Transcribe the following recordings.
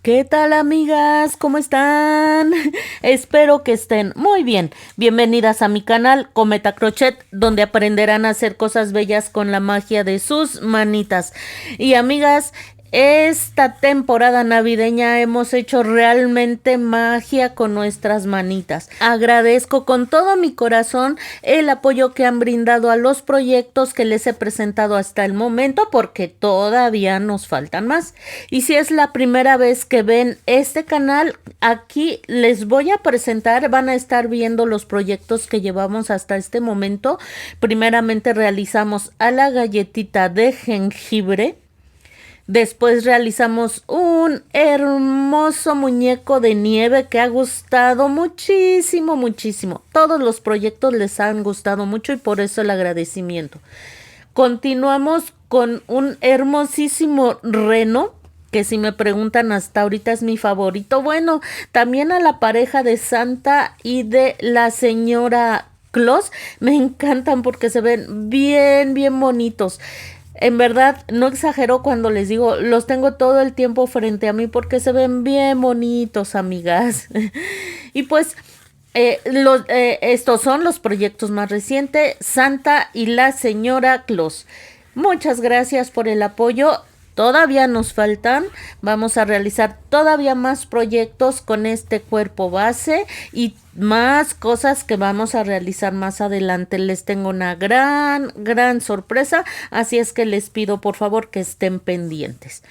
¿Qué tal, amigas? ¿Cómo están? Espero que estén muy bien. Bienvenidas a mi canal Cometa Crochet, donde aprenderán a hacer cosas bellas con la magia de sus manitas. Y amigas, esta temporada navideña hemos hecho realmente magia con nuestras manitas. Agradezco con todo mi corazón el apoyo que han brindado a los proyectos que les he presentado hasta el momento, porque todavía nos faltan más. Y si es la primera vez que ven este canal, aquí les voy a presentar, van a estar viendo los proyectos que llevamos hasta este momento. Primeramente realizamos a la galletita de jengibre. Después realizamos un hermoso muñeco de nieve que ha gustado muchísimo, muchísimo. Todos los proyectos les han gustado mucho y por eso el agradecimiento. Continuamos con un hermosísimo reno, que si me preguntan hasta ahorita es mi favorito. Bueno, también a la pareja de Santa y de la señora Claus me encantan porque se ven bien, bien bonitos. En verdad, no exagero cuando les digo, los tengo todo el tiempo frente a mí porque se ven bien bonitos, amigas. Y pues estos son los proyectos más recientes, Santa y la señora Claus. Muchas gracias por el apoyo. Todavía nos faltan, vamos a realizar todavía más proyectos con este cuerpo base y más cosas que vamos a realizar más adelante. Les tengo una gran sorpresa, así es que les pido por favor que estén pendientes.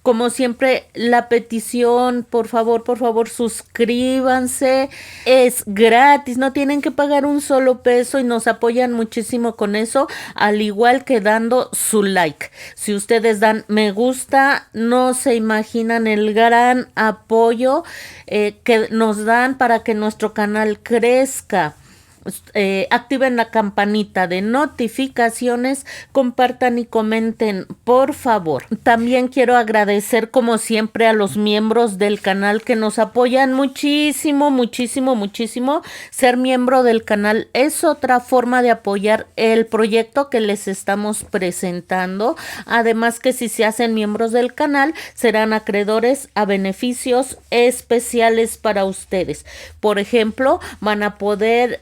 Como siempre, la petición, por favor, suscríbanse. Es gratis, no tienen que pagar un solo peso y nos apoyan muchísimo con eso, al igual que dando su like. Si ustedes dan me gusta, no se imaginan el gran apoyo que nos dan para que nuestro canal crezca. Activen la campanita de notificaciones, compartan y comenten, por favor. También quiero agradecer como siempre a los miembros del canal que nos apoyan muchísimo, muchísimo, muchísimo. Ser miembro del canal es otra forma de apoyar el proyecto que les estamos presentando. Además que si se hacen miembros del canal, serán acreedores a beneficios especiales para ustedes. Por ejemplo, van a poder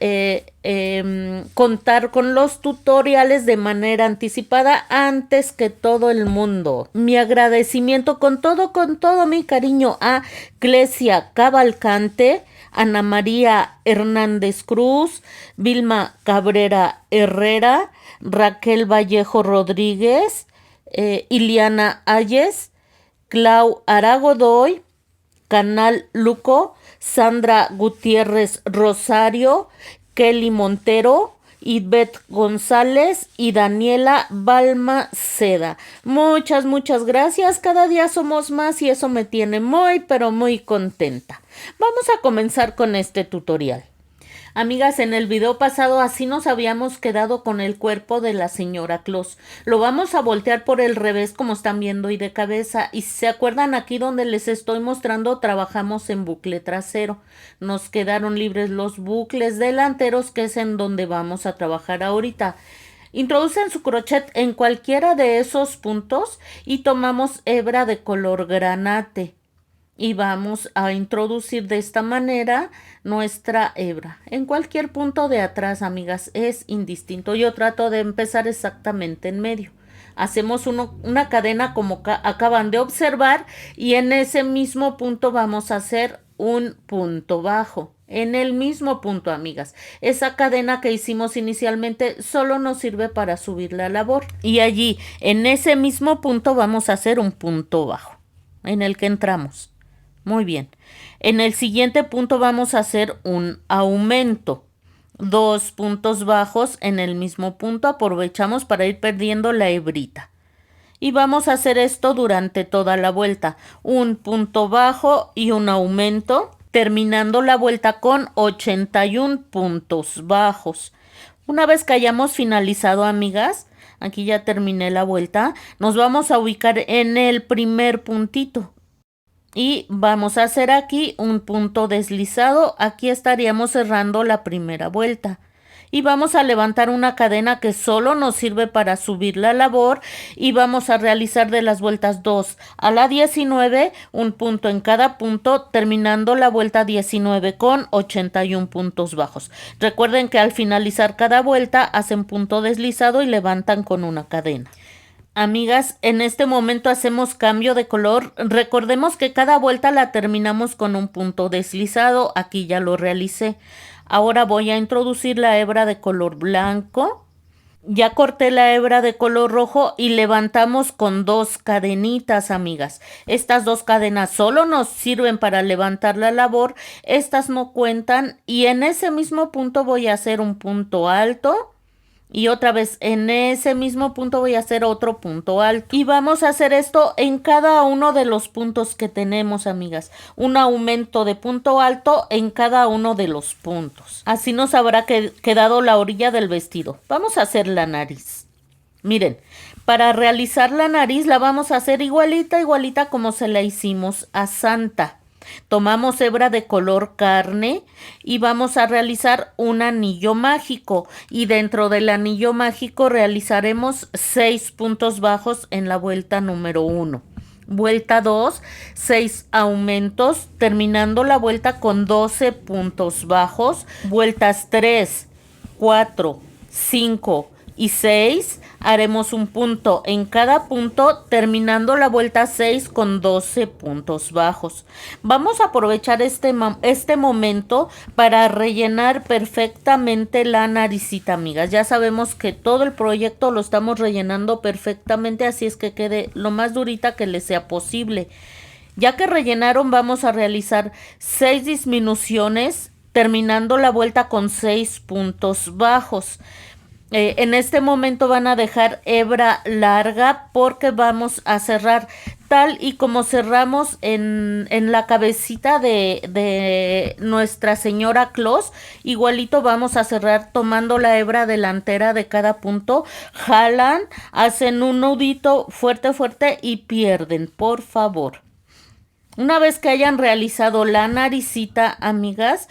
contar con los tutoriales de manera anticipada antes que todo el mundo. Mi agradecimiento con todo mi cariño a Clesia Cavalcante, Ana María Hernández Cruz, Vilma Cabrera Herrera, Raquel Vallejo Rodríguez, Iliana Ayes, Clau Aragodoy, Canal Luco, Sandra Gutiérrez Rosario, Kelly Montero, Ivette González y Daniela Balmaceda. Muchas gracias. Cada día somos más y eso me tiene muy, pero muy contenta. Vamos a comenzar con este tutorial. Amigas, en el video pasado así nos habíamos quedado con el cuerpo de la señora Claus. Lo vamos a voltear por el revés como están viendo y de cabeza. Y si se acuerdan aquí donde les estoy mostrando, trabajamos en bucle trasero. Nos quedaron libres los bucles delanteros, que es en donde vamos a trabajar ahorita. Introducen su crochet en cualquiera de esos puntos y tomamos hebra de color granate. Y vamos a introducir de esta manera nuestra hebra en cualquier punto de atrás, amigas, es indistinto. Yo trato de empezar exactamente en medio. Hacemos una cadena como acaban de observar y en ese mismo punto vamos a hacer un punto bajo. En el mismo punto, amigas. Esa cadena que hicimos inicialmente solo nos sirve para subir la labor. Y allí, en ese mismo punto, vamos a hacer un punto bajo en el que entramos. Muy bien. En el siguiente punto vamos a hacer un aumento. 2 puntos bajos en el mismo punto. Aprovechamos para ir perdiendo la hebrita. Y vamos a hacer esto durante toda la vuelta. Un punto bajo y un aumento, terminando la vuelta con 81 puntos bajos. Una vez que hayamos finalizado, amigas, aquí ya terminé la vuelta, nos vamos a ubicar en el primer puntito. Y vamos a hacer aquí un punto deslizado. Aquí estaríamos cerrando la primera vuelta. y vamos a levantar una cadena que solo nos sirve para subir la labor y vamos a realizar de las vueltas 2 a la 19 un punto en cada punto, terminando la vuelta 19 con 81 puntos bajos. Recuerden que al finalizar cada vuelta hacen punto deslizado y levantan con una cadena. Amigas, en este momento hacemos cambio de color. Recordemos que cada vuelta la terminamos con un punto deslizado. Aquí ya lo realicé. Ahora voy a introducir la hebra de color blanco. Ya corté la hebra de color rojo y levantamos con 2 cadenitas, amigas. Estas 2 cadenas solo nos sirven para levantar la labor. Estas no cuentan y en ese mismo punto voy a hacer un punto alto. Y otra vez en ese mismo punto voy a hacer otro punto alto. Y vamos a hacer esto en cada uno de los puntos que tenemos, amigas. Un aumento de punto alto en cada uno de los puntos. Así nos habrá quedado la orilla del vestido. Vamos a hacer la nariz. Miren, para realizar la nariz la vamos a hacer igualita como se la hicimos a Santa. Tomamos hebra de color carne y vamos a realizar un anillo mágico y dentro del anillo mágico realizaremos 6 puntos bajos en la vuelta número 1. Vuelta 2, 6 aumentos, terminando la vuelta con 12 puntos bajos. Vueltas 3, 4, 5 y 6, haremos un punto en cada punto, terminando la vuelta 6 con 12 puntos bajos. Vamos a aprovechar este momento para rellenar perfectamente la naricita, amigas. Ya sabemos que todo el proyecto lo estamos rellenando perfectamente, así es que quede lo más durita que les sea posible. Ya que rellenaron, vamos a realizar 6 disminuciones, terminando la vuelta con 6 puntos bajos. En este momento van a dejar hebra larga porque vamos a cerrar tal y como cerramos en la cabecita de Nuestra Señora Claus. Igualito vamos a cerrar tomando la hebra delantera de cada punto. Jalan, hacen un nudito fuerte y pierden, por favor. Una vez que hayan realizado la naricita, amigas,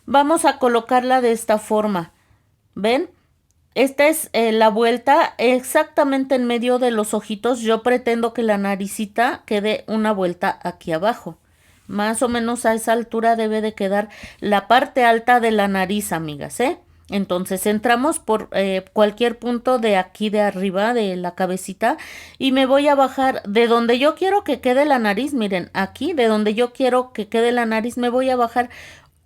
vamos a colocarla de esta forma. ¿Ven? Esta es la vuelta exactamente en medio de los ojitos. Yo pretendo que la naricita quede una vuelta aquí abajo. Más o menos a esa altura debe de quedar la parte alta de la nariz, amigas, ¿eh? Entonces entramos por cualquier punto de aquí de arriba de la cabecita y me voy a bajar de donde yo quiero que quede la nariz. Miren, aquí de donde yo quiero que quede la nariz me voy a bajar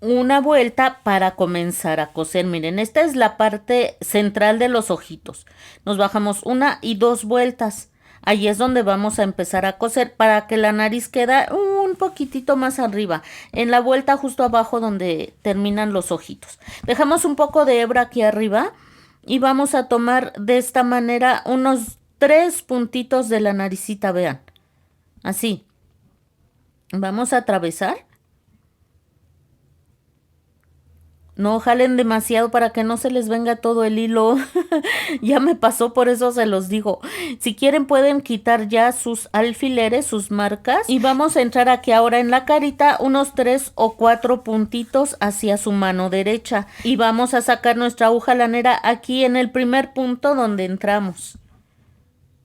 una vuelta para comenzar a coser. Miren, esta es la parte central de los ojitos. Nos bajamos 1 y 2 vueltas. Ahí es donde vamos a empezar a coser para que la nariz quede un poquitito más arriba, en la vuelta justo abajo donde terminan los ojitos. Dejamos un poco de hebra aquí arriba y vamos a tomar de esta manera unos 3 puntitos de la naricita, vean. Así. Vamos a atravesar. No jalen demasiado para que no se les venga todo el hilo. Ya me pasó, por eso se los digo. Si quieren pueden quitar ya sus alfileres, sus marcas. Y vamos a entrar aquí ahora en la carita unos 3 o 4 puntitos hacia su mano derecha. Y vamos a sacar nuestra aguja lanera aquí en el primer punto donde entramos.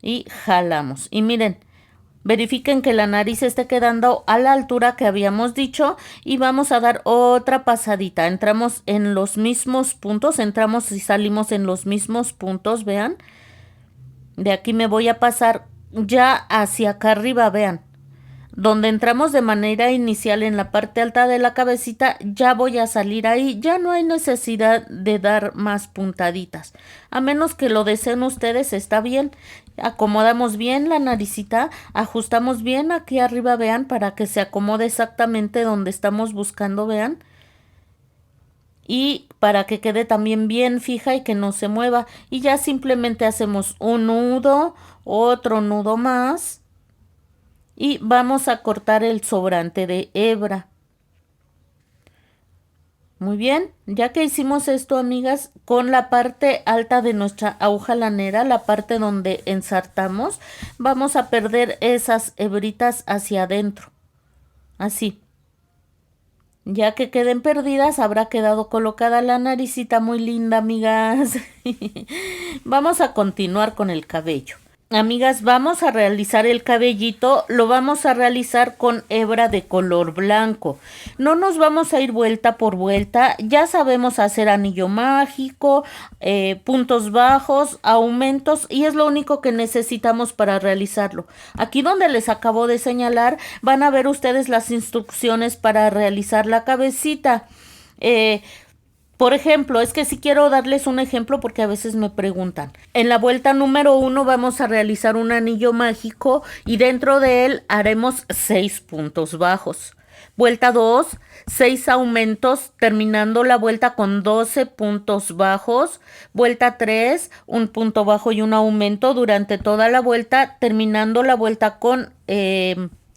Y jalamos. Y miren. Verifiquen que la nariz esté quedando a la altura que habíamos dicho y vamos a dar otra pasadita. Entramos en los mismos puntos, entramos y salimos en los mismos puntos, vean. De aquí me voy a pasar ya hacia acá arriba, vean. Donde entramos de manera inicial en la parte alta de la cabecita, ya voy a salir ahí. Ya no hay necesidad de dar más puntaditas. A menos que lo deseen ustedes, está bien. Acomodamos bien la naricita, ajustamos bien aquí arriba, vean, para que se acomode exactamente donde estamos buscando, vean. Y para que quede también bien fija y que no se mueva. Y ya simplemente hacemos un nudo, otro nudo más. Y vamos a cortar el sobrante de hebra. Muy bien, ya que hicimos esto, amigas, con la parte alta de nuestra aguja lanera, la parte donde ensartamos, vamos a perder esas hebritas hacia adentro. Así. Ya que queden perdidas, habrá quedado colocada la naricita muy linda, amigas. Vamos a continuar con el cabello. Amigas, vamos a realizar el cabellito, lo vamos a realizar con hebra de color blanco. No nos vamos a ir vuelta por vuelta, ya sabemos hacer anillo mágico, puntos bajos, aumentos y es lo único que necesitamos para realizarlo. Aquí donde les acabo de señalar van a ver ustedes las instrucciones para realizar la cabecita. Por ejemplo, es que si quiero darles un ejemplo porque a veces me preguntan. En la vuelta número 1 vamos a realizar un anillo mágico y dentro de él haremos 6 puntos bajos. Vuelta 2, 6 aumentos, terminando la vuelta con 12 puntos bajos. Vuelta 3, un punto bajo y un aumento durante toda la vuelta, terminando la vuelta con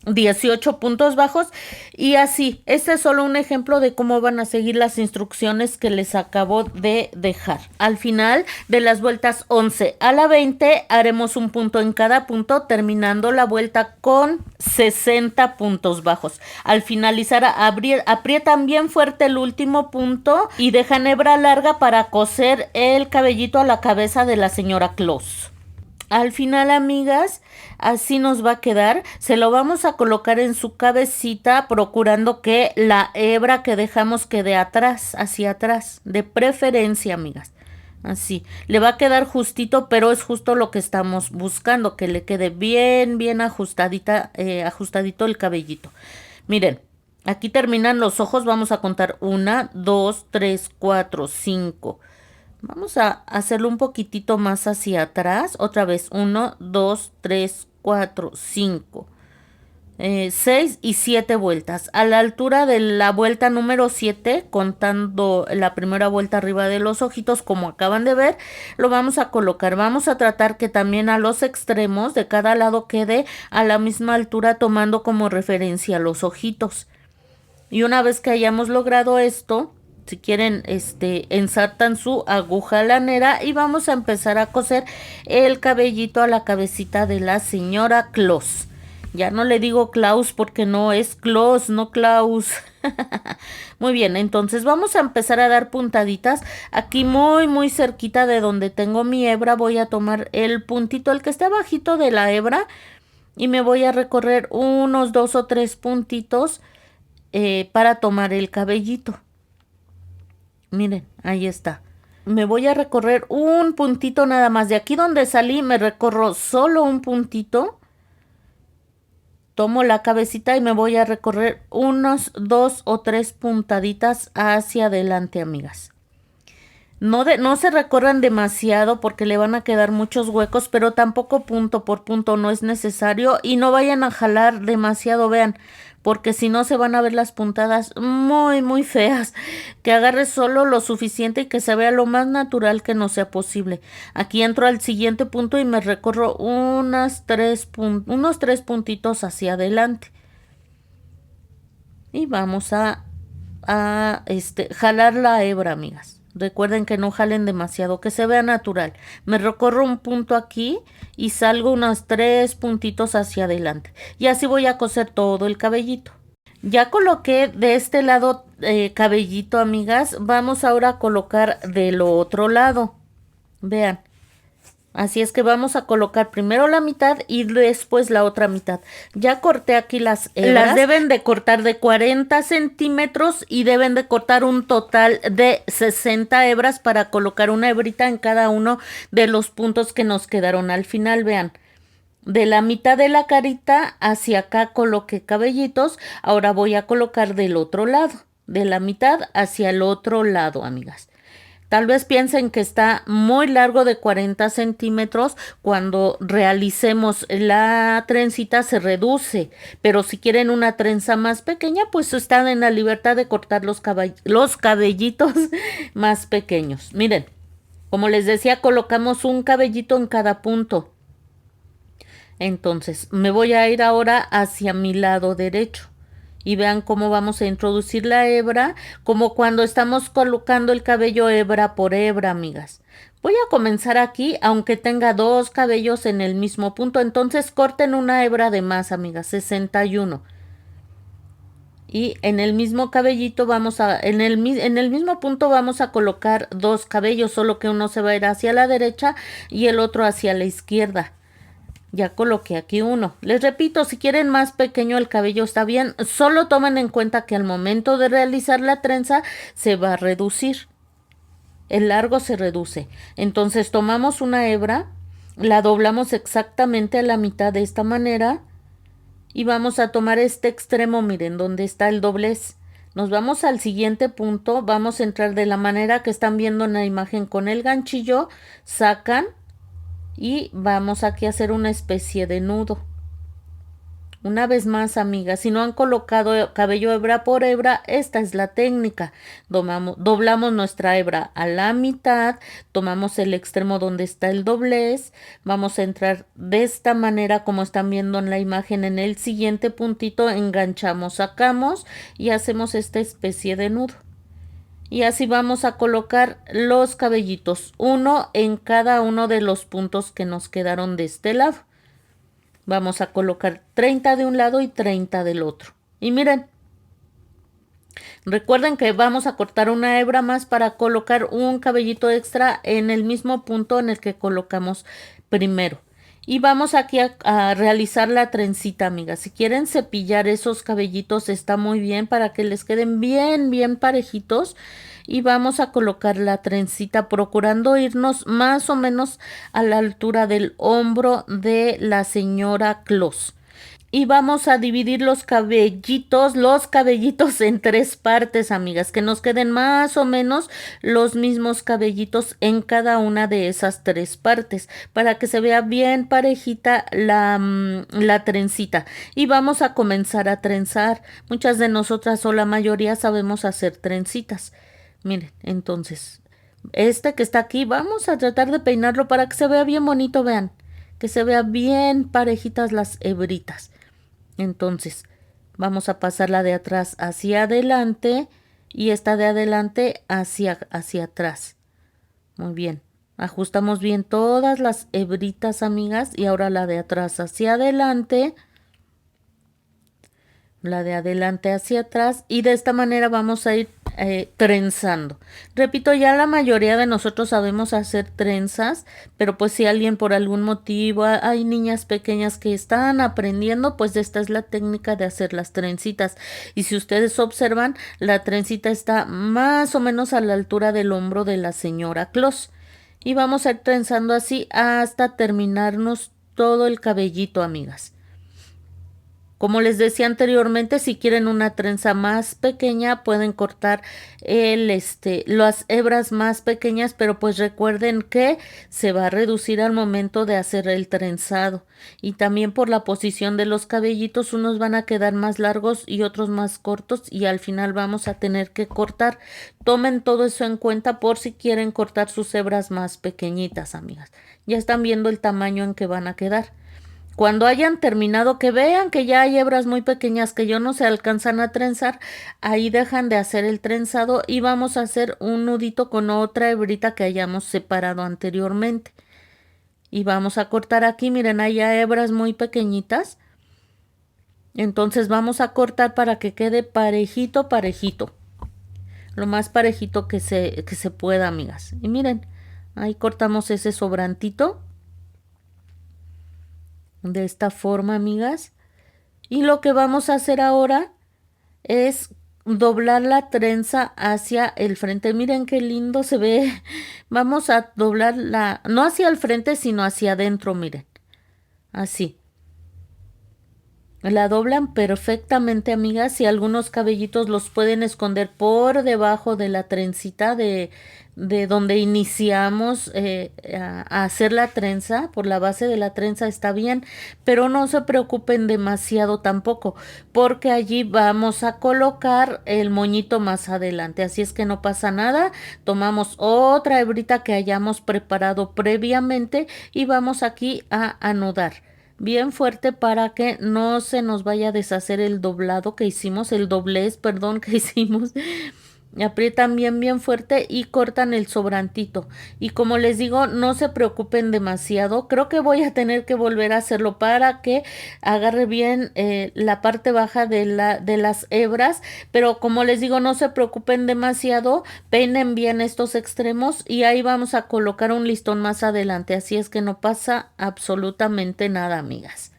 18 puntos bajos y así. Este es solo un ejemplo de cómo van a seguir las instrucciones que les acabo de dejar. Al final de las vueltas 11 a la 20 haremos un punto en cada punto, terminando la vuelta con 60 puntos bajos. Al finalizar aprietan bien fuerte el último punto y dejan hebra larga para coser el cabellito a la cabeza de la señora Claus. Al final, amigas, así nos va a quedar. Se lo vamos a colocar en su cabecita, procurando que la hebra que dejamos quede atrás, hacia atrás, de preferencia, amigas. Así, le va a quedar justito, pero es justo lo que estamos buscando, que le quede bien, bien ajustadito el cabellito. Miren, aquí terminan los ojos, vamos a contar 1, 2, 3, 4, 5. Vamos a hacerlo un poquitito más hacia atrás. Otra vez, 1, 2, 3, 4, 5, 6 y 7 vueltas. A la altura de la vuelta número 7, contando la primera vuelta arriba de los ojitos, como acaban de ver, lo vamos a colocar. Vamos a tratar que también a los extremos de cada lado quede a la misma altura, tomando como referencia los ojitos. Y una vez que hayamos logrado esto, si quieren, ensartan su aguja lanera y vamos a empezar a coser el cabellito a la cabecita de la señora Claus. Ya no le digo Klaus porque no es Claus, no Klaus. Muy bien, entonces vamos a empezar a dar puntaditas. Aquí muy cerquita de donde tengo mi hebra voy a tomar el puntito, el que esté abajito de la hebra, y me voy a recorrer unos 2 o 3 puntitos para tomar el cabellito. Miren, ahí está. Me voy a recorrer un puntito nada más. De aquí donde salí me recorro solo un puntito. Tomo la cabecita y me voy a recorrer unos 2 o 3 puntaditas hacia adelante, amigas. No se recorran demasiado porque le van a quedar muchos huecos, pero tampoco punto por punto no es necesario. Y no vayan a jalar demasiado, vean, porque si no se van a ver las puntadas muy feas. Que agarre solo lo suficiente y que se vea lo más natural que nos sea posible. Aquí entro al siguiente punto y me recorro unos 3 puntitos hacia adelante. Y vamos a jalar la hebra, amigas. Recuerden que no jalen demasiado, que se vea natural. Me recorro un punto aquí y salgo unos 3 puntitos hacia adelante. Y así voy a coser todo el cabellito. Ya coloqué de este lado cabellito, amigas. Vamos ahora a colocar del otro lado. Vean. Así es que vamos a colocar primero la mitad y después la otra mitad. Ya corté aquí las hebras. Las deben de cortar de 40 centímetros y deben de cortar un total de 60 hebras para colocar una hebrita en cada uno de los puntos que nos quedaron al final. Vean, de la mitad de la carita hacia acá coloqué cabellitos. Ahora voy a colocar del otro lado, de la mitad hacia el otro lado, amigas. Tal vez piensen que está muy largo de 40 centímetros. Cuando realicemos la trencita se reduce. Pero si quieren una trenza más pequeña, pues están en la libertad de cortar los cabellitos más pequeños. Miren, como les decía, colocamos un cabellito en cada punto. Entonces, me voy a ir ahora hacia mi lado derecho. Y vean cómo vamos a introducir la hebra, como cuando estamos colocando el cabello hebra por hebra, amigas. Voy a comenzar aquí, aunque tenga 2 cabellos en el mismo punto. Entonces corten una hebra de más, amigas, 61. Y en el mismo cabellito en el mismo punto vamos a colocar dos cabellos, solo que uno se va a ir hacia la derecha y el otro hacia la izquierda. Ya coloqué aquí uno. Les repito, si quieren más pequeño el cabello está bien, solo tomen en cuenta que al momento de realizar la trenza se va a reducir. El largo se reduce. Entonces tomamos una hebra, la doblamos exactamente a la mitad de esta manera y vamos a tomar este extremo, miren, donde está el doblez. Nos vamos al siguiente punto, vamos a entrar de la manera que están viendo en la imagen con el ganchillo, sacan y vamos aquí a hacer una especie de nudo. Una vez más, amigas, si no han colocado cabello hebra por hebra, esta es la técnica. Doblamos nuestra hebra a la mitad, tomamos el extremo donde está el doblez, vamos a entrar de esta manera como están viendo en la imagen en el siguiente puntito, enganchamos, sacamos y hacemos esta especie de nudo. Y así vamos a colocar los cabellitos, uno en cada uno de los puntos que nos quedaron de este lado. Vamos a colocar 30 de un lado y 30 del otro. Y miren, recuerden que vamos a cortar una hebra más para colocar un cabellito extra en el mismo punto en el que colocamos primero. Y vamos aquí a realizar la trencita, amigas. Si quieren cepillar esos cabellitos está muy bien para que les queden bien parejitos. Y vamos a colocar la trencita procurando irnos más o menos a la altura del hombro de la señora Claus. Y vamos a dividir los cabellitos en tres partes, amigas, que nos queden más o menos los mismos cabellitos en cada una de esas tres partes, para que se vea bien parejita la trencita. Y vamos a comenzar a trenzar. Muchas de nosotras o la mayoría sabemos hacer trencitas. Miren, entonces, este que está aquí, vamos a tratar de peinarlo para que se vea bien bonito, vean, que se vea bien parejitas las hebritas. Entonces, vamos a pasarla de atrás hacia adelante y esta de adelante hacia atrás. Muy bien. Ajustamos bien todas las hebritas, amigas, y ahora la de atrás hacia adelante, la de adelante hacia atrás, y de esta manera vamos a ir trenzando. Repito, ya la mayoría de nosotros sabemos hacer trenzas, pero pues si alguien por algún motivo, hay niñas pequeñas que están aprendiendo, pues esta es la técnica de hacer las trencitas. Y si ustedes observan, la trencita está más o menos a la altura del hombro de la señora Claus. Y vamos a ir trenzando así hasta terminarnos todo el cabellito, amigas. Como les decía anteriormente, si quieren una trenza más pequeña, pueden cortar las hebras más pequeñas, pero pues recuerden que se va a reducir al momento de hacer el trenzado. Y también por la posición de los cabellitos, unos van a quedar más largos y otros más cortos y al final vamos a tener que cortar. Tomen todo eso en cuenta por si quieren cortar sus hebras más pequeñitas, amigas. Ya están viendo el tamaño en que van a quedar. Cuando hayan terminado, que vean que ya hay hebras muy pequeñas que no se alcanzan a trenzar, ahí dejan de hacer el trenzado y vamos a hacer un nudito con otra hebrita que hayamos separado anteriormente. Y vamos a cortar aquí, miren, hay hebras muy pequeñitas. Entonces vamos a cortar para que quede parejito. Lo más parejito que se pueda, amigas. Y miren, ahí cortamos ese sobrantito. De esta forma, amigas. Y lo que vamos a hacer ahora es doblar la trenza hacia el frente. Miren qué lindo se ve. Vamos a doblarla, no hacia el frente, sino hacia adentro, miren. Así. La doblan perfectamente, amigas, y algunos cabellitos los pueden esconder por debajo de la trencita de donde iniciamos a hacer la trenza. Por la base de la trenza está bien, pero no se preocupen demasiado tampoco, porque allí vamos a colocar el moñito más adelante, así es que no pasa nada. Tomamos otra hebrita que hayamos preparado previamente y vamos aquí a anudar bien fuerte para que no se nos vaya a deshacer el doblez, perdón, que hicimos. Aprietan bien bien fuerte y cortan el sobrantito. Y como les digo, no se preocupen demasiado. Creo que voy a tener que volver a hacerlo para que agarre bien la parte baja de las hebras. Pero como les digo, no se preocupen demasiado. Peinen bien estos extremos y ahí vamos a colocar un listón más adelante. Así es que no pasa absolutamente nada, amigas.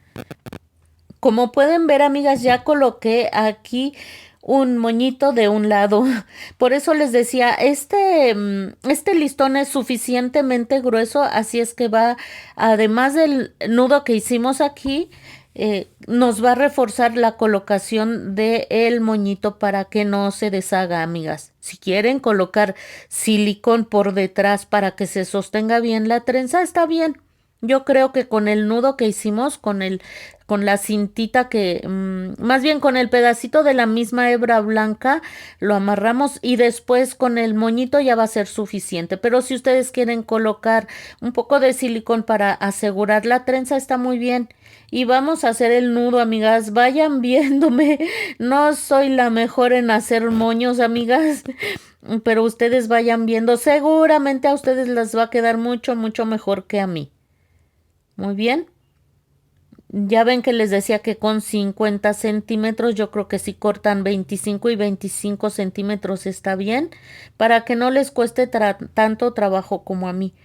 Como pueden ver, amigas, ya coloqué aquí un moñito de un lado. Por eso les decía, este listón es suficientemente grueso, así es que va, además del nudo que hicimos aquí, nos va a reforzar la colocación del moñito para que no se deshaga, amigas. Si quieren colocar silicón por detrás para que se sostenga bien la trenza, está bien. Yo creo que con el nudo que hicimos, con la cintita más bien con el pedacito de la misma hebra blanca, lo amarramos y después con el moñito ya va a ser suficiente. Pero si ustedes quieren colocar un poco de silicón para asegurar la trenza, está muy bien. Y vamos a hacer el nudo, amigas. Vayan viéndome. No soy la mejor en hacer moños, amigas. Pero ustedes vayan viendo. Seguramente a ustedes les va a quedar mucho, mucho mejor que a mí. Muy bien. Ya ven que les decía que con 50 centímetros, yo creo que si cortan 25 y 25 centímetros está bien, para que no les cueste tanto trabajo como a mí.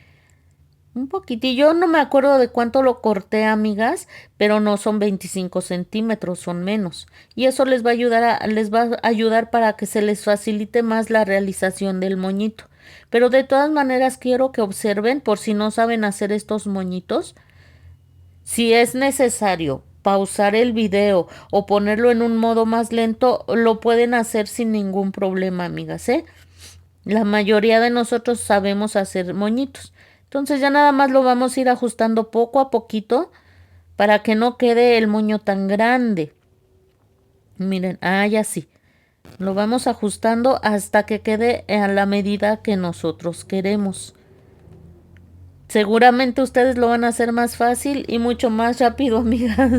Un poquitillo, no me acuerdo de cuánto lo corté, amigas, pero no son 25 centímetros, son menos. Y eso les va a ayudar para que se les facilite más la realización del moñito. Pero de todas maneras quiero que observen, por si no saben hacer estos moñitos, si es necesario pausar el video o ponerlo en un modo más lento, lo pueden hacer sin ningún problema, amigas, ¿eh? La mayoría de nosotros sabemos hacer moñitos. Entonces ya nada más lo vamos a ir ajustando poco a poquito para que no quede el moño tan grande. Miren, ya sí. Lo vamos ajustando hasta que quede a la medida que nosotros queremos. Seguramente ustedes lo van a hacer más fácil y mucho más rápido, amigas.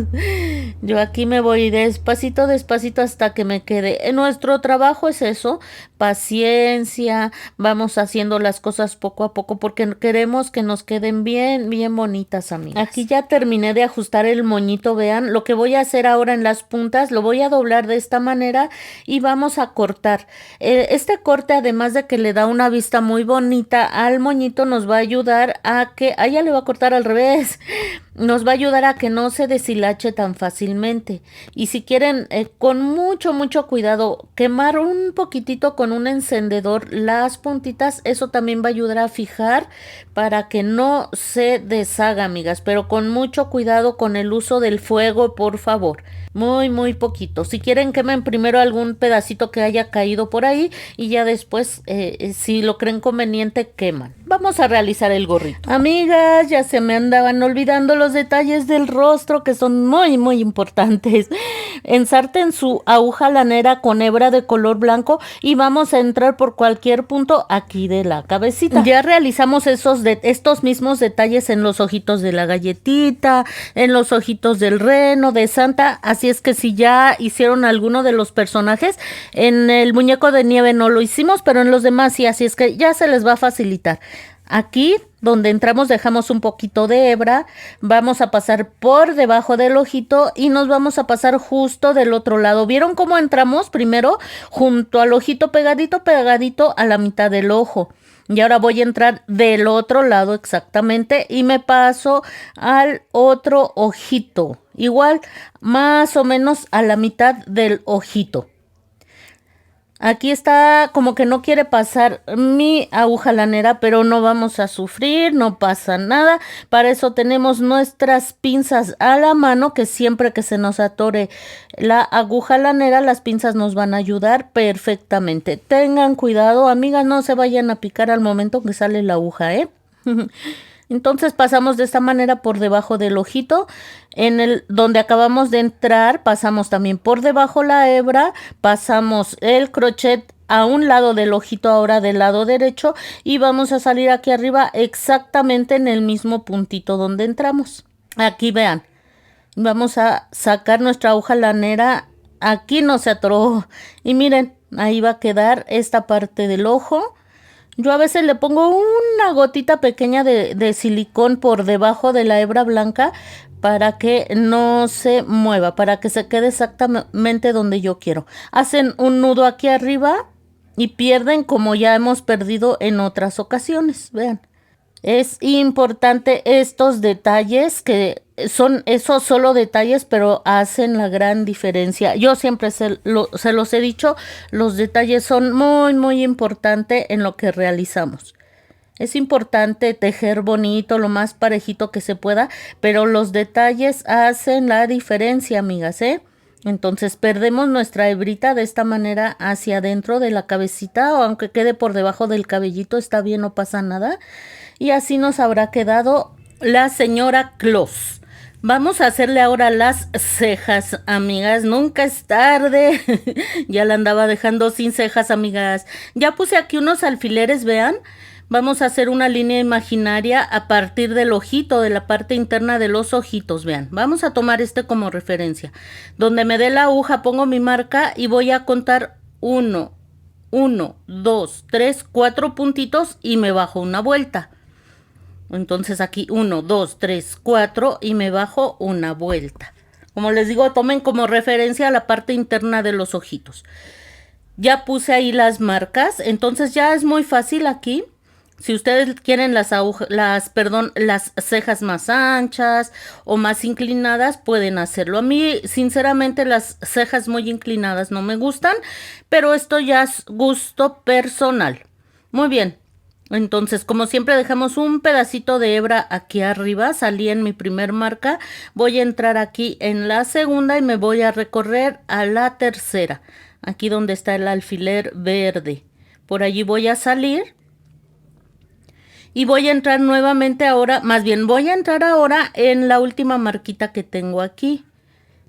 Yo aquí me voy despacito, despacito hasta que me quede. Nuestro trabajo es eso, paciencia, vamos haciendo las cosas poco a poco porque queremos que nos queden bien, bien bonitas, amigas. Aquí ya terminé de ajustar el moñito, vean. Lo que voy a hacer ahora en las puntas, lo voy a doblar de esta manera y vamos a cortar. Este corte, además de que le da una vista muy bonita al moñito, nos va a ayudar a que, ya le voy a cortar al revés, nos va a ayudar a que no se deshilache tan fácilmente. Y si quieren, con mucho, mucho cuidado, quemar un poquitito con un encendedor las puntitas, eso también va a ayudar a fijar para que no se deshaga, amigas, pero con mucho cuidado con el uso del fuego, por favor. Muy, muy poquito. Si quieren, quemen primero algún pedacito que haya caído por ahí y ya después, si lo creen conveniente, queman. Vamos a realizar el gorrito. Amigas, ya se me andaban olvidando los detalles del rostro que son muy, muy importantes. Ensarten su aguja lanera con hebra de color blanco y vamos a entrar por cualquier punto aquí de la cabecita. Ya realizamos estos mismos detalles en los ojitos de la galletita, en los ojitos del reno, de Santa. Así es que si ya hicieron alguno de los personajes, en el muñeco de nieve no lo hicimos, pero en los demás sí, así es que ya se les va a facilitar. Aquí donde entramos dejamos un poquito de hebra, vamos a pasar por debajo del ojito y nos vamos a pasar justo del otro lado. ¿Vieron cómo entramos? Primero junto al ojito, pegadito, pegadito a la mitad del ojo. Y ahora voy a entrar del otro lado exactamente y me paso al otro ojito. Igual, más o menos a la mitad del ojito. Aquí está como que no quiere pasar mi aguja lanera, pero no vamos a sufrir, no pasa nada. Para eso tenemos nuestras pinzas a la mano, que siempre que se nos atore la aguja lanera, las pinzas nos van a ayudar perfectamente. Tengan cuidado, amigas, no se vayan a picar al momento que sale la aguja, ¿eh? Entonces pasamos de esta manera por debajo del ojito, donde acabamos de entrar, pasamos también por debajo la hebra, pasamos el crochet a un lado del ojito, ahora del lado derecho, y vamos a salir aquí arriba exactamente en el mismo puntito donde entramos. Aquí vean, vamos a sacar nuestra aguja lanera, aquí no se atoró, y miren, Ahí va a quedar esta parte del ojo. Yo a veces le pongo una gotita pequeña de silicón por debajo de la hebra blanca para que no se mueva, para que se quede exactamente donde yo quiero. Hacen un nudo aquí arriba y pierden como ya hemos perdido en otras ocasiones. Vean. Es importante estos detalles que son esos solo detalles, pero hacen la gran diferencia. Yo siempre se los he dicho, los detalles son muy, muy importantes en lo que realizamos. Es importante tejer bonito, lo más parejito que se pueda, pero los detalles hacen la diferencia, amigas, ¿eh? Entonces perdemos nuestra hebrita de esta manera hacia adentro de la cabecita, o aunque quede por debajo del cabellito, está bien, no pasa nada. Y así nos habrá quedado la señora Claus. Vamos a hacerle ahora las cejas, amigas. Nunca es tarde. Ya la andaba dejando sin cejas, amigas. Ya puse aquí unos alfileres, vean. Vamos a hacer una línea imaginaria a partir del ojito, de la parte interna de los ojitos, vean. Vamos a tomar este como referencia. Donde me dé la aguja pongo mi marca y voy a contar 1, 2, 3, 4 puntitos y me bajo una vuelta. Entonces aquí 1, 2, 3, 4 y me bajo una vuelta. Como les digo, tomen como referencia la parte interna de los ojitos. Ya puse ahí las marcas, entonces ya es muy fácil aquí. Si ustedes quieren las cejas más anchas o más inclinadas, pueden hacerlo. A mí, sinceramente, las cejas muy inclinadas no me gustan, pero esto ya es gusto personal. Muy bien. Entonces, como siempre, dejamos un pedacito de hebra aquí arriba. Salí en mi primer marca. Voy a entrar aquí en la segunda y me voy a recorrer a la tercera. Aquí donde está el alfiler verde. Por allí voy a salir. Y voy a entrar nuevamente ahora, más bien voy a entrar ahora en la última marquita que tengo aquí.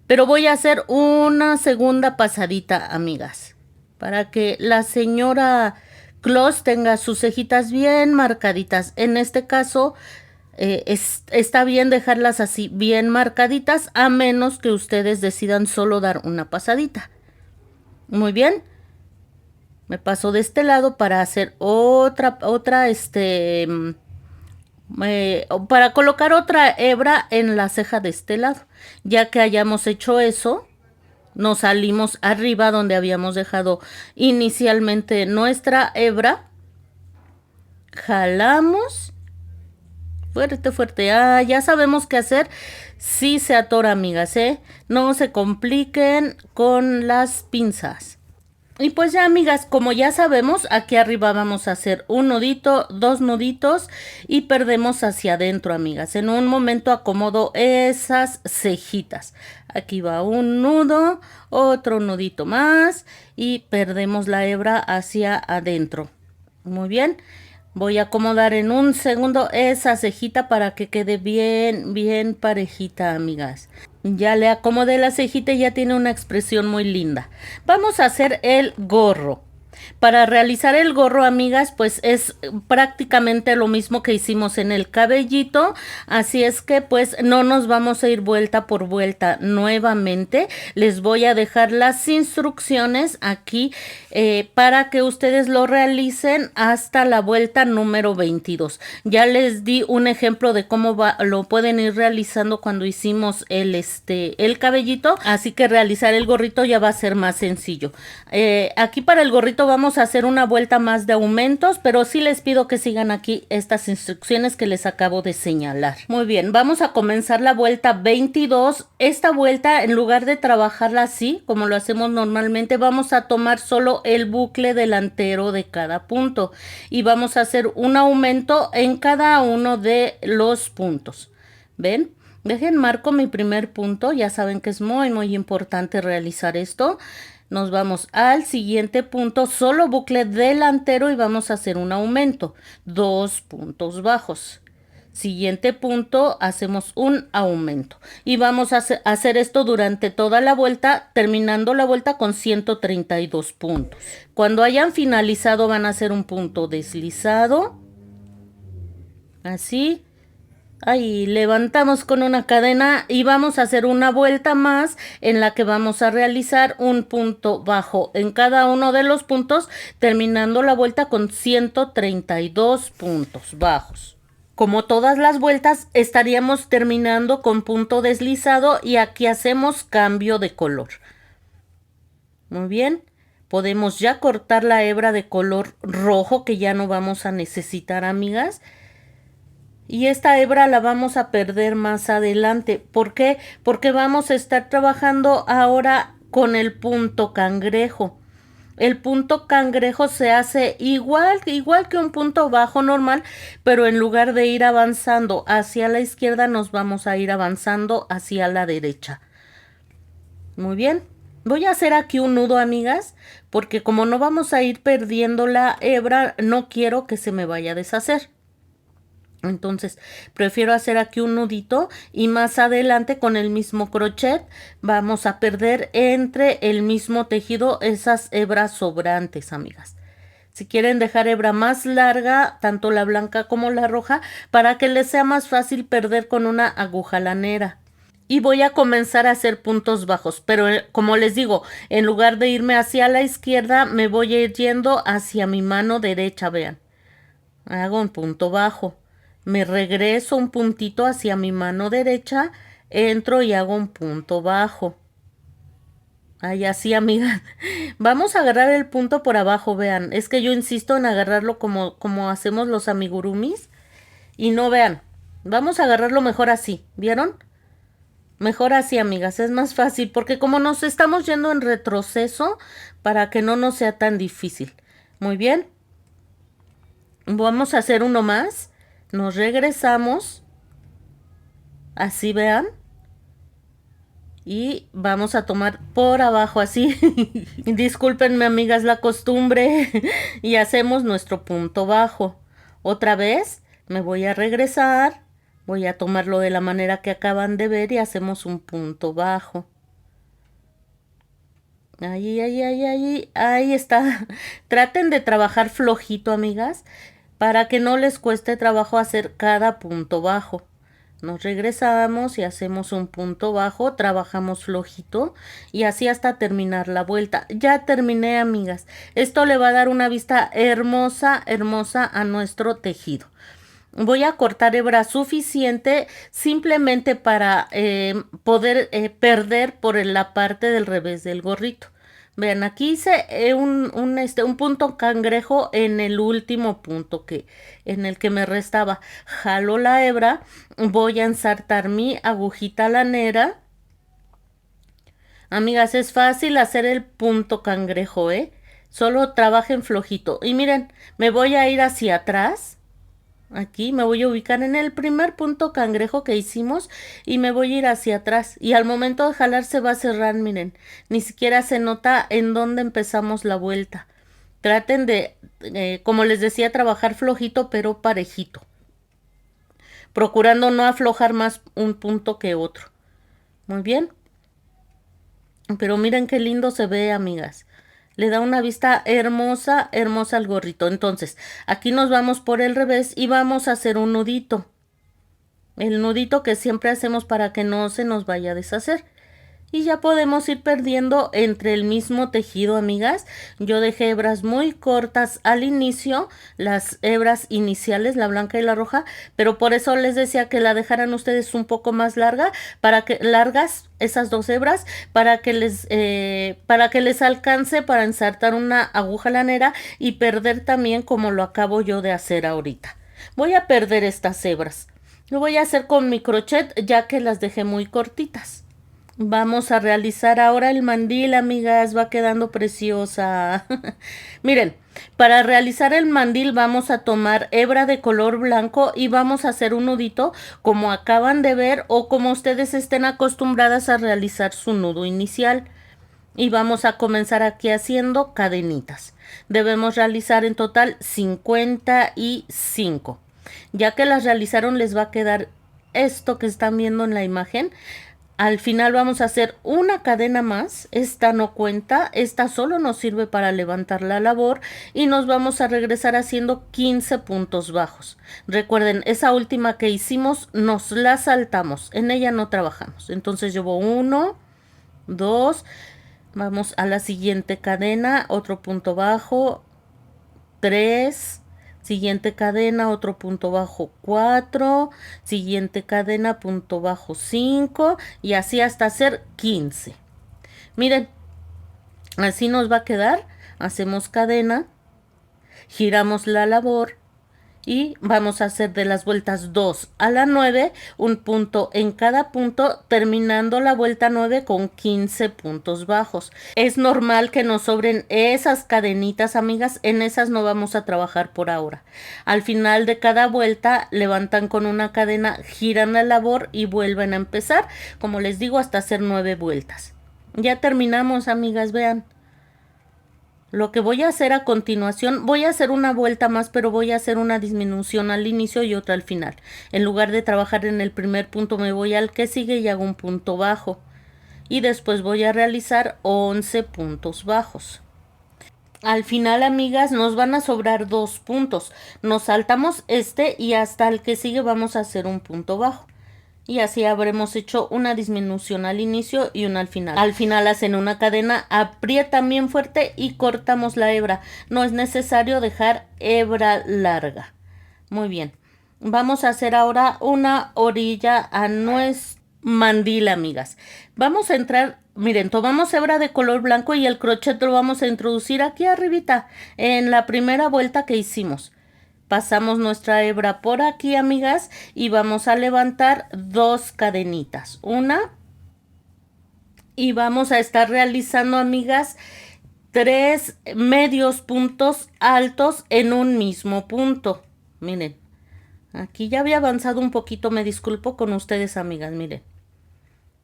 Pero voy a hacer una segunda pasadita, amigas. Para que la señora Claus tenga sus cejitas bien marcaditas. En este caso, está bien dejarlas así, bien marcaditas, a menos que ustedes decidan solo dar una pasadita. Muy bien. Me paso de este lado para hacer para colocar otra hebra en la ceja de este lado. Ya que hayamos hecho eso, nos salimos arriba donde habíamos dejado inicialmente nuestra hebra. Jalamos. Fuerte, fuerte. Ya sabemos qué hacer. Sí se atora, amigas, ¿eh? No se compliquen con las pinzas. Y pues ya, amigas, como ya sabemos, aquí arriba vamos a hacer un nudito, 2 nuditos y perdemos hacia adentro, amigas. En un momento acomodo esas cejitas. Aquí va un nudo, otro nudito más y perdemos la hebra hacia adentro. Muy bien. Voy a acomodar en un segundo esa cejita para que quede bien, bien parejita, amigas. Ya le acomodé la cejita y ya tiene una expresión muy linda. Vamos a hacer el gorro. Para realizar el gorro, amigas, pues es prácticamente lo mismo que hicimos en el cabellito, así es que pues no nos vamos a ir vuelta por vuelta nuevamente. Les voy a dejar las instrucciones aquí para que ustedes lo realicen hasta la vuelta número 22. Ya les di un ejemplo de cómo lo pueden ir realizando cuando hicimos el cabellito, así que realizar el gorrito ya va a ser más sencillo. Aquí para el gorrito vamos a hacer una vuelta más de aumentos, pero sí les pido que sigan aquí estas instrucciones que les acabo de señalar. Muy bien, vamos a comenzar la vuelta 22. Esta vuelta, en lugar de trabajarla así, como lo hacemos normalmente, vamos a tomar solo el bucle delantero de cada punto y vamos a hacer un aumento en cada uno de los puntos. ¿Ven? Dejen marco mi primer punto, ya saben que es muy muy importante realizar esto. Nos vamos al siguiente punto, solo bucle delantero y vamos a hacer un aumento, 2 puntos bajos. Siguiente punto, hacemos un aumento y vamos a hacer esto durante toda la vuelta, terminando la vuelta con 132 puntos. Cuando hayan finalizado van a hacer un punto deslizado, así, Ahí levantamos con una cadena y vamos a hacer una vuelta más en la que vamos a realizar un punto bajo en cada uno de los puntos, terminando la vuelta con 132 puntos bajos. Como todas las vueltas, estaríamos terminando con punto deslizado y aquí hacemos cambio de color. Muy bien. Podemos ya cortar la hebra de color rojo que ya no vamos a necesitar, amigas. Y esta hebra la vamos a perder más adelante. ¿Por qué? Porque vamos a estar trabajando ahora con el punto cangrejo. El punto cangrejo se hace igual que un punto bajo normal, pero en lugar de ir avanzando hacia la izquierda, nos vamos a ir avanzando hacia la derecha. Muy bien. Voy a hacer aquí un nudo, amigas, porque como no vamos a ir perdiendo la hebra, no quiero que se me vaya a deshacer. Entonces prefiero hacer aquí un nudito y más adelante con el mismo crochet vamos a perder entre el mismo tejido esas hebras sobrantes, amigas. Si quieren dejar hebra más larga, tanto la blanca como la roja, para que les sea más fácil perder con una aguja lanera. Y voy a comenzar a hacer puntos bajos, pero como les digo, en lugar de irme hacia la izquierda, me voy a ir yendo hacia mi mano derecha, vean. Hago un punto bajo. Me regreso un puntito hacia mi mano derecha, entro y hago un punto bajo. Ahí así, amiga. Vamos a agarrar el punto por abajo, vean. Es que yo insisto en agarrarlo como hacemos los amigurumis. Y no, vean. Vamos a agarrarlo mejor así, ¿vieron? Mejor así, amigas, es más fácil porque como nos estamos yendo en retroceso, para que no nos sea tan difícil. Muy bien. Vamos a hacer uno más. Nos regresamos. Así, vean. Y vamos a tomar por abajo así. Discúlpenme, amigas, la costumbre. Y hacemos nuestro punto bajo. Otra vez me voy a regresar. Voy a tomarlo de la manera que acaban de ver y hacemos un punto bajo. Ahí está. Traten de trabajar flojito, amigas, para que no les cueste trabajo hacer cada punto bajo. Nos regresamos y hacemos un punto bajo, trabajamos flojito y así hasta terminar la vuelta. Ya terminé, amigas. Esto le va a dar una vista hermosa, hermosa a nuestro tejido. Voy a cortar hebra suficiente simplemente para poder perder por la parte del revés del gorrito. Vean, aquí hice un punto cangrejo en el último punto en el que me restaba. Jalo la hebra, voy a ensartar mi agujita lanera. Amigas, es fácil hacer el punto cangrejo, ¿eh? Solo trabajen flojito. Y miren, me voy a ir hacia atrás. Aquí me voy a ubicar en el primer punto cangrejo que hicimos y me voy a ir hacia atrás. Y al momento de jalar se va a cerrar, miren. Ni siquiera se nota en dónde empezamos la vuelta. Traten de, como les decía, trabajar flojito pero parejito. Procurando no aflojar más un punto que otro. Muy bien. Pero miren qué lindo se ve, amigas. Le da una vista hermosa, hermosa al gorrito. Entonces, aquí nos vamos por el revés y vamos a hacer un nudito. El nudito que siempre hacemos para que no se nos vaya a deshacer. Y ya podemos ir perdiendo entre el mismo tejido, amigas. Yo dejé hebras muy cortas al inicio, las hebras iniciales, la blanca y la roja, pero por eso les decía que la dejaran ustedes un poco más larga, largas esas dos hebras, para que les alcance para ensartar una aguja lanera y perder también como lo acabo yo de hacer ahorita. Voy a perder estas hebras. Lo voy a hacer con mi crochet ya que las dejé muy cortitas. Vamos a realizar ahora el mandil, amigas, va quedando preciosa. Miren, para realizar el mandil vamos a tomar hebra de color blanco y vamos a hacer un nudito como acaban de ver o como ustedes estén acostumbradas a realizar su nudo inicial. Y vamos a comenzar aquí haciendo cadenitas. Debemos realizar en total 55. Ya que las realizaron les va a quedar esto que están viendo en la imagen. Al final vamos a hacer una cadena más, esta no cuenta, esta solo nos sirve para levantar la labor y nos vamos a regresar haciendo 15 puntos bajos. Recuerden, esa última que hicimos nos la saltamos, en ella no trabajamos. Entonces llevo 1, 2, vamos a la siguiente cadena, otro punto bajo, 3, siguiente cadena, otro punto bajo 4, siguiente cadena, punto bajo 5 y así hasta hacer 15. Miren, así nos va a quedar. Hacemos cadena, giramos la labor y vamos a hacer de las vueltas 2 a la 9 un punto en cada punto, terminando la vuelta 9 con 15 puntos bajos. Es normal que nos sobren esas cadenitas, amigas, en esas no vamos a trabajar por ahora. Al final de cada vuelta levantan con una cadena, giran la labor y vuelven a empezar, como les digo, hasta hacer 9 vueltas. Ya terminamos, amigas, vean. Lo que voy a hacer a continuación, voy a hacer una vuelta más, pero voy a hacer una disminución al inicio y otra al final. En lugar de trabajar en el primer punto, me voy al que sigue y hago un punto bajo. Y después voy a realizar 11 puntos bajos. Al final, amigas, nos van a sobrar 2 puntos. Nos saltamos este y hasta el que sigue vamos a hacer un punto bajo. Y así habremos hecho una disminución al inicio y una al final. Al final hacen una cadena, aprietan bien fuerte y cortamos la hebra. No es necesario dejar hebra larga. Muy bien. Vamos a hacer ahora una orilla a nuestro mandil, amigas. Vamos a entrar, miren, tomamos hebra de color blanco y el crochet lo vamos a introducir aquí arribita, en la primera vuelta que hicimos. Pasamos nuestra hebra por aquí, amigas, y vamos a levantar 2 cadenitas. Una. Y vamos a estar realizando, amigas, 3 medios puntos altos en un mismo punto. Miren, aquí ya había avanzado un poquito, me disculpo con ustedes, amigas, miren.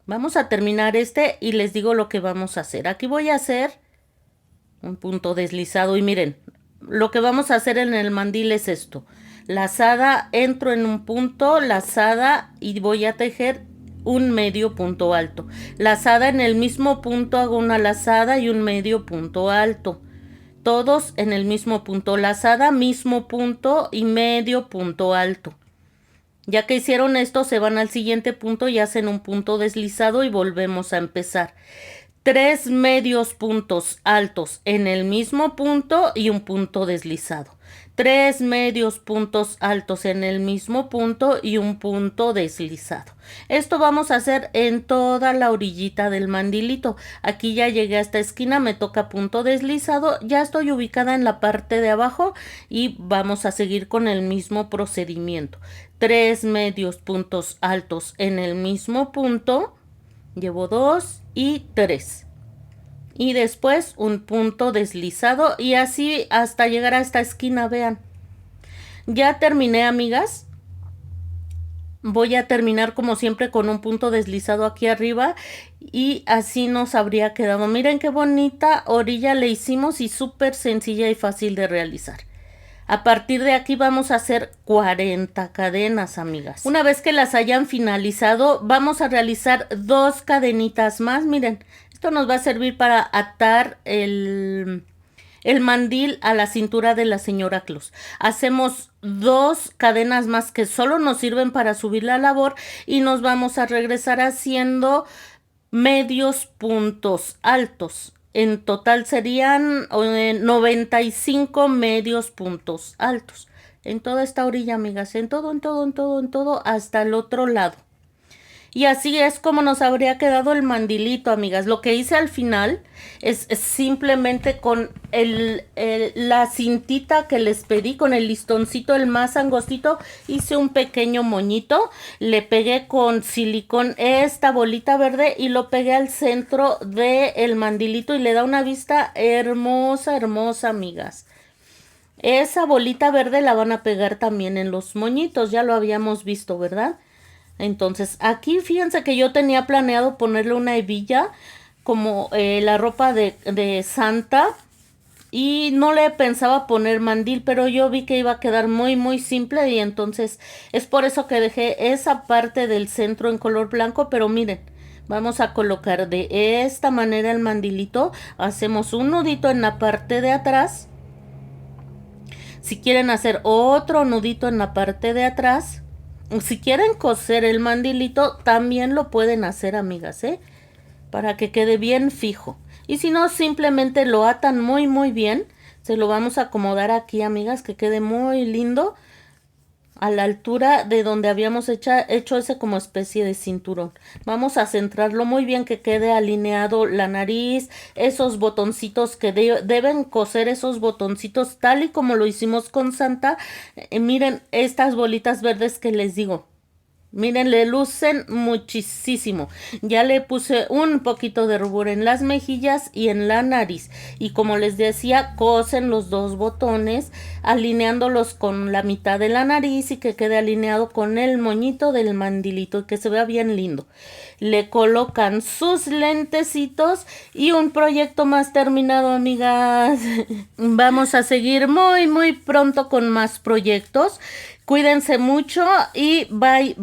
Vamos a terminar este y les digo lo que vamos a hacer. Aquí voy a hacer un punto deslizado y miren. Lo que vamos a hacer en el mandil es esto. Lazada, entro en un punto, lazada y voy a tejer un medio punto alto. Lazada en el mismo punto, hago una lazada y un medio punto alto. Todos en el mismo punto. Lazada, mismo punto y medio punto alto. Ya que hicieron esto, se van al siguiente punto y hacen un punto deslizado y volvemos a empezar. 3 medios puntos altos en el mismo punto y un punto deslizado. 3 medios puntos altos en el mismo punto y un punto deslizado. Esto vamos a hacer en toda la orillita del mandilito. Aquí ya llegué a esta esquina, me toca punto deslizado, ya estoy ubicada en la parte de abajo y vamos a seguir con el mismo procedimiento. 3 medios puntos altos en el mismo punto. Llevo 2 y 3. Y después un punto deslizado y así hasta llegar a esta esquina, vean. Ya terminé, amigas. Voy a terminar como siempre con un punto deslizado aquí arriba y así nos habría quedado. Miren qué bonita orilla le hicimos y súper sencilla y fácil de realizar. A partir de aquí vamos a hacer 40 cadenas, amigas. Una vez que las hayan finalizado, vamos a realizar 2 cadenitas más. Miren, esto nos va a servir para atar el mandil a la cintura de la señora Claus. Hacemos 2 cadenas más que solo nos sirven para subir la labor y nos vamos a regresar haciendo medios puntos altos. En total serían 95 medios puntos altos. En toda esta orilla, amigas. En todo, hasta el otro lado. Y así es como nos habría quedado el mandilito, amigas. Lo que hice al final es simplemente con la cintita que les pedí, con el listoncito, el más angostito, hice un pequeño moñito. Le pegué con silicón esta bolita verde y lo pegué al centro del mandilito y le da una vista hermosa, hermosa, amigas. Esa bolita verde la van a pegar también en los moñitos, ya lo habíamos visto, ¿verdad? Entonces aquí fíjense que yo tenía planeado ponerle una hebilla como la ropa de Santa y no le pensaba poner mandil, pero yo vi que iba a quedar muy simple y entonces es por eso que dejé esa parte del centro en color blanco. Pero miren, Vamos a colocar de esta manera el mandilito. Hacemos un nudito en la parte de atrás. Si quieren hacer otro nudito en la parte de atrás, si quieren coser el mandilito, también lo pueden hacer, amigas, para que quede bien fijo. Y si no, simplemente lo atan muy bien. Se lo vamos a acomodar aquí, amigas, que quede muy lindo a la altura de donde habíamos hecho ese como especie de cinturón. Vamos a centrarlo muy bien, que quede alineado la nariz, esos botoncitos que deben coser esos botoncitos tal y como lo hicimos con Santa. Miren estas bolitas verdes que les digo. Miren, le lucen muchísimo. Ya le puse un poquito de rubor en las mejillas y en la nariz. Y como les decía, cosen los dos botones, alineándolos con la mitad de la nariz y que quede alineado con el moñito del mandilito y que se vea bien lindo. Le colocan sus lentecitos y un proyecto más terminado, amigas. Vamos a seguir muy pronto con más proyectos. Cuídense mucho y bye.